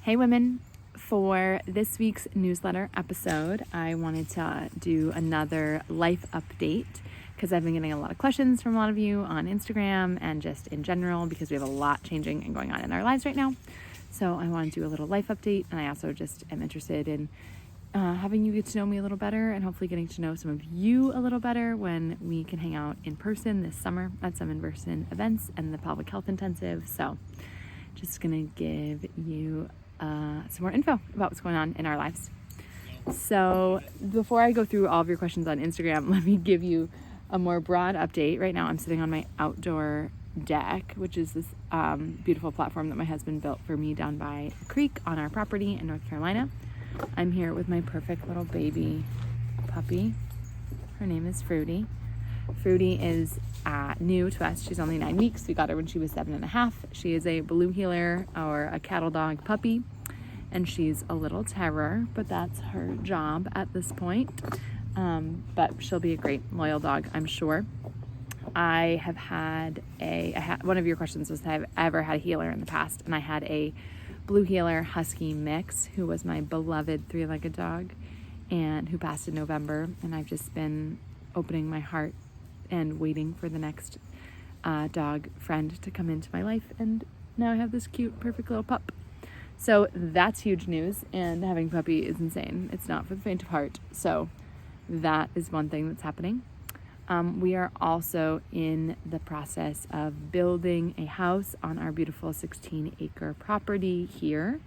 Hey women, for this week's newsletter episode, I wanted to do another life update because I've been getting a lot of questions from a lot of you on Instagram and just in general because we have a lot changing and going on in our lives right now. So I want to do a little life update, and I also just am interested in having you get to know me a little better and hopefully getting to know some of you a little better when we can hang out in person this summer at some in-person events and the pelvic health intensive. So just gonna give you some more info about what's going on in our lives. So before I go through all of your questions on Instagram, let me give you a more broad update. Right now I'm sitting on my outdoor deck, which is this beautiful platform that my husband built for me down by a creek on our property in North Carolina. I'm here with my perfect little baby puppy. Her name is Fruity. Fruity is new to us. She's only 9 weeks. We got her when she was 7.5. She is a blue heeler or a cattle dog puppy, and she's a little terror, but that's her job at this point. But she'll be a great loyal dog, I'm sure. I have had one of your questions was, have I ever had a heeler in the past? And I had a blue heeler husky mix who was my beloved 3-legged dog and who passed in November. And I've just been opening my heart and waiting for the next dog friend to come into my life. And now I have this cute, perfect little pup. So that's huge news. And having a puppy is insane. It's not for the faint of heart. So that is one thing that's happening. We are also in the process of building a house on our beautiful 16-acre property here.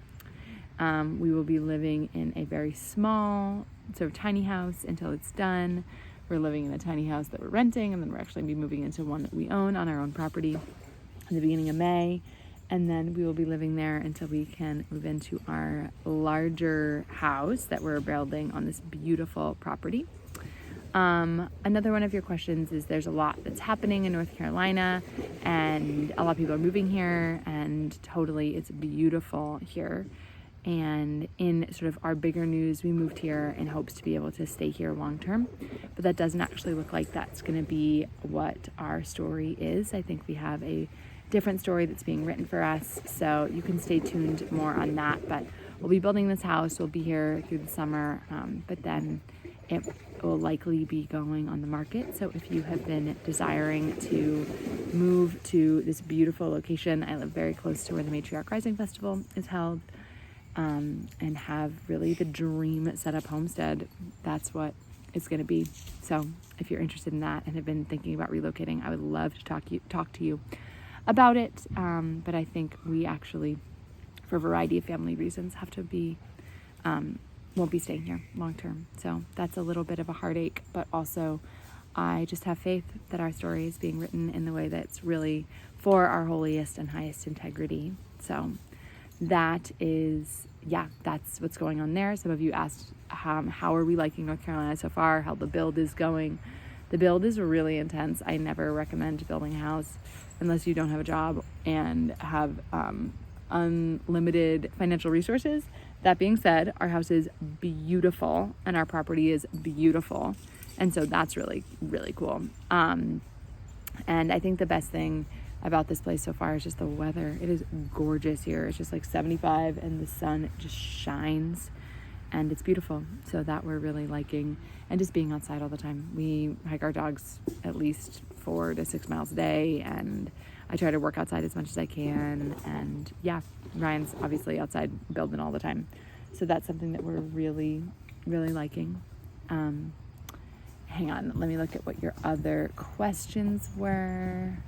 We will be living in a very small, sort of tiny house until it's done. We're living in a tiny house that we're renting, and then we're actually be moving into one that we own on our own property in the beginning of May. And then we will be living there until we can move into our larger house that we're building on this beautiful property. Another one of your questions is there's a lot that's happening in North Carolina, and a lot of people are moving here, and totally it's beautiful here. And in sort of our bigger news, we moved here in hopes to be able to stay here long term, but that doesn't actually look like that's going to be what our story is. I think we have a different story that's being written for us, so you can stay tuned more on that. But we'll be building this house, we'll be here through the summer, but then it will likely be going on the market. So if you have been desiring to move to this beautiful location, I live very close to where the Matriarch Rising Festival is held, and have really the dream setup homestead, that's what it's going to be. So if you're interested in that and have been thinking about relocating, I would love to talk to you about it. But I think we actually, for a variety of family reasons, have to be won't be staying here long term. So that's a little bit of a heartache, but also I just have faith that our story is being written in the way that's really for our holiest and highest integrity. So that is, that's what's going on there. Some of you asked how are we liking North Carolina so far, how the build is going. The build is really intense. I never recommend building a house unless you don't have a job and have unlimited financial resources. That being said, our house is beautiful and our property is beautiful. And so that's really, really cool. And I think the best thing about this place so far is just the weather. It is gorgeous here. It's just like 75 and the sun just shines and it's beautiful. So that we're really liking, and just being outside all the time. We hike our dogs at least 4 to 6 miles a day, and I try to work outside as much as I can. And Ryan's obviously outside building all the time. So that's something that we're really, really liking. Hang on, let me look at what your other questions were.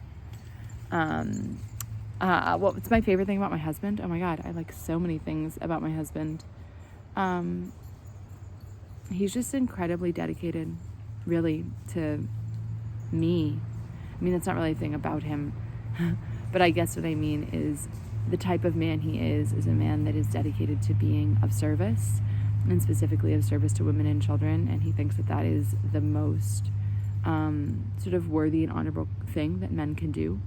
What's my favorite thing about my husband? Oh my God, I like so many things about my husband. He's just incredibly dedicated, really, to me. I mean, that's not really a thing about him, but I guess what I mean is the type of man he is a man that is dedicated to being of service, and specifically of service to women and children. And he thinks that that is the most sort of worthy and honorable thing that men can do.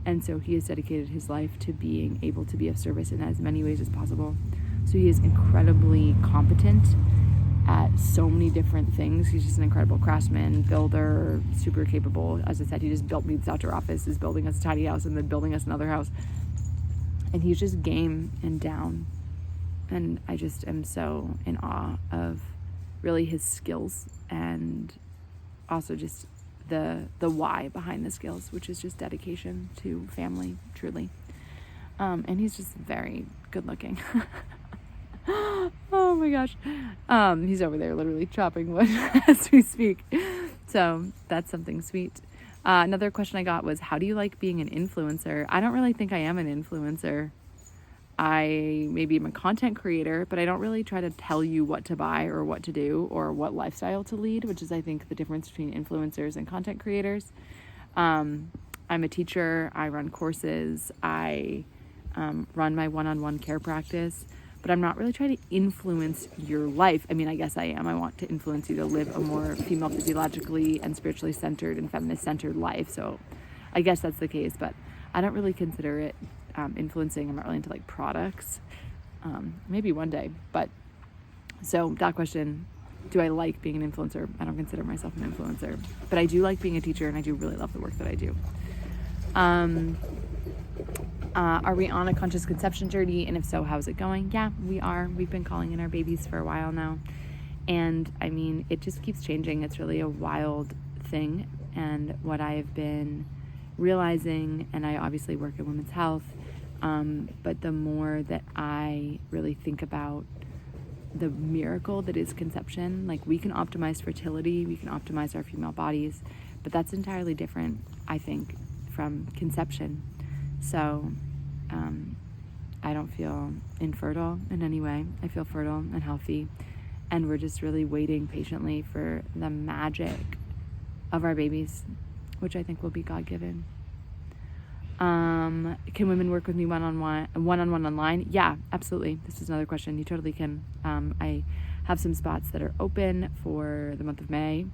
And so he has dedicated his life to being able to be of service in as many ways as possible. So he is incredibly competent at so many different things. He's just an incredible craftsman, builder, super capable. As I said, he just built me this outdoor office, is building us a tiny house and then building us another house. And he's just game and down. And I just am so in awe of really his skills, and also just the why behind the skills, which is just dedication to family, truly. And he's just very good looking. Oh my gosh. He's over there literally chopping wood as we speak. So that's something sweet. Another question I got was, how do you like being an influencer? I don't really think I am an influencer. I maybe am a content creator, but I don't really try to tell you what to buy or what to do or what lifestyle to lead, which is, I think, the difference between influencers and content creators. I'm a teacher. I run courses. I run my one-on-one care practice, but I'm not really trying to influence your life. I mean, I guess I am. I want to influence you to live a more female physiologically and spiritually centered and feminist centered life. So I guess that's the case, but I don't really consider it influencing. I'm not really into like products. Maybe one day, but so that question, do I like being an influencer? I don't consider myself an influencer, but I do like being a teacher, and I do really love the work that I do. Are we on a conscious conception journey? And if so, how's it going? Yeah, we are. We've been calling in our babies for a while now. And I mean, it just keeps changing. It's really a wild thing. And what I have been realizing, and I obviously work in women's health, but the more that I really think about the miracle that is conception, like we can optimize fertility, we can optimize our female bodies, but that's entirely different, I think, from conception. So I don't feel infertile in any way. I feel fertile and healthy, and we're just really waiting patiently for the magic of our babies, which I think will be God-given. Can women work with me one-on-one online? Yeah, absolutely. This is another question. You totally can. I have some spots that are open for the month of May,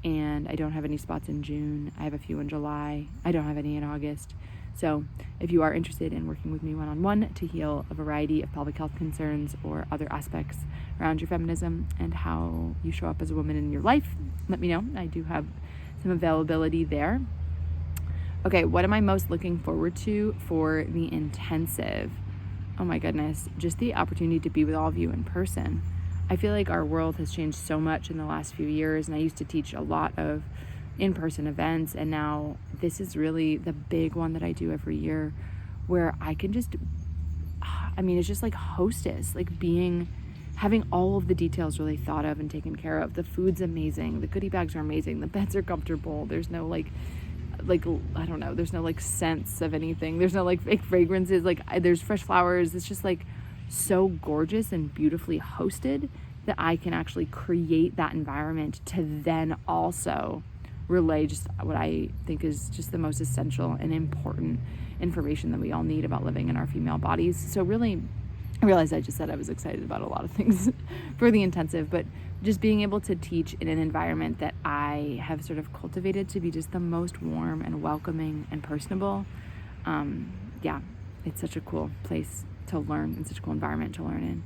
and I don't have any spots in June. I have a few in July. I don't have any in August. So if you are interested in working with me one-on-one to heal a variety of pelvic health concerns or other aspects around your feminism and how you show up as a woman in your life, let me know. I do have some availability there. Okay, what am I most looking forward to for the intensive? Oh my goodness, just the opportunity to be with all of you in person. I feel like our world has changed so much in the last few years, and I used to teach a lot of in-person events, and now this is really the big one that I do every year, where I can just, I mean, it's just like hostess, like having all of the details really thought of and taken care of. The food's amazing, the goodie bags are amazing, the beds are comfortable, there's no like I don't know, there's no like scents of anything, there's no like fake fragrances, like there's fresh flowers. It's just like so gorgeous and beautifully hosted that I can actually create that environment to then also relay just what I think is just the most essential and important information that we all need about living in our female bodies. So really, I realized I just said I was excited about a lot of things for the intensive, but just being able to teach in an environment that I have sort of cultivated to be just the most warm and welcoming and personable. Yeah, it's such a cool place to learn and such a cool environment to learn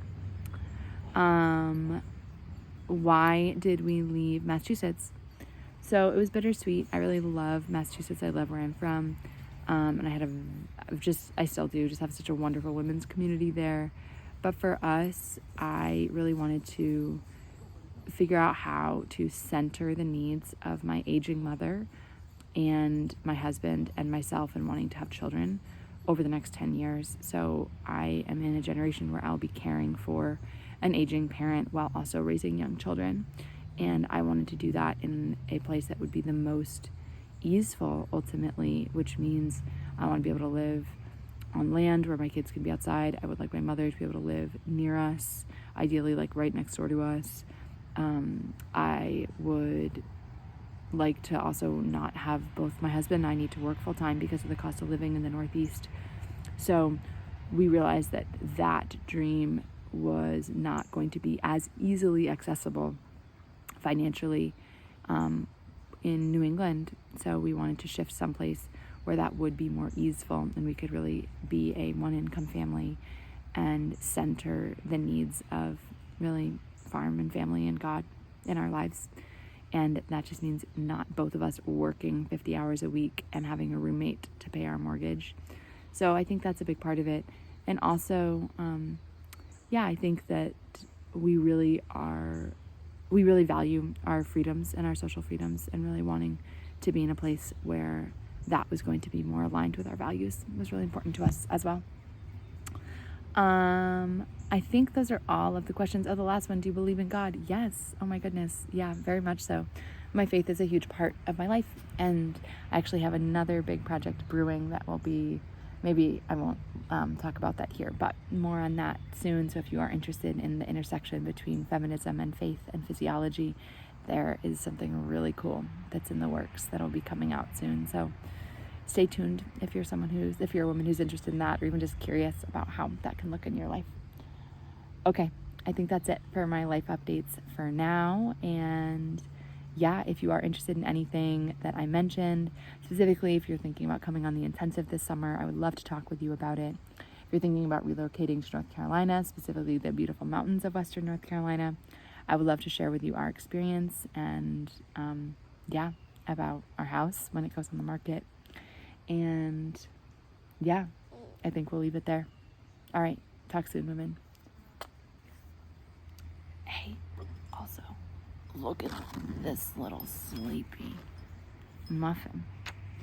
in. Why did we leave Massachusetts? So it was bittersweet. I really love Massachusetts. I love where I'm from. And I still do just have such a wonderful women's community there. But for us, I really wanted to figure out how to center the needs of my aging mother and my husband and myself and wanting to have children over the next 10 years. So I am in a generation where I'll be caring for an aging parent while also raising young children. And I wanted to do that in a place that would be the most easeful ultimately, which means I want to be able to live on land where my kids can be outside. I would like my mother to be able to live near us, ideally like right next door to us. I would like to also not have both my husband and I need to work full time because of the cost of living in the Northeast. So we realized that that dream was not going to be as easily accessible financially in New England. So we wanted to shift someplace where that would be more easeful and we could really be a one-income family and center the needs of really farm and family and God in our lives. And that just means not both of us working 50 hours a week and having a roommate to pay our mortgage. So I think that's a big part of it. And also, yeah, I think that we really value our freedoms and our social freedoms, and really wanting to be in a place where that was going to be more aligned with our values was really important to us as well. I think those are all of the questions. Oh, the last one, do you believe in God? Yes. Oh my goodness. Yeah, very much so. My faith is a huge part of my life, and I actually have another big project brewing that will be, maybe I won't talk about that here, but more on that soon. So if you are interested in the intersection between feminism and faith and physiology, there is something really cool that's in the works that'll be coming out soon. So stay tuned if you're a woman who's interested in that, or even just curious about how that can look in your life. Okay, I think that's it for my life updates for now. And yeah, if you are interested in anything that I mentioned, specifically if you're thinking about coming on the intensive this summer, I would love to talk with you about it. If you're thinking about relocating to North Carolina, specifically the beautiful mountains of Western North Carolina, I would love to share with you our experience and about our house when it goes on the market. And yeah, I think we'll leave it there. All right, talk soon, women. Hey, also, look at this little sleepy muffin.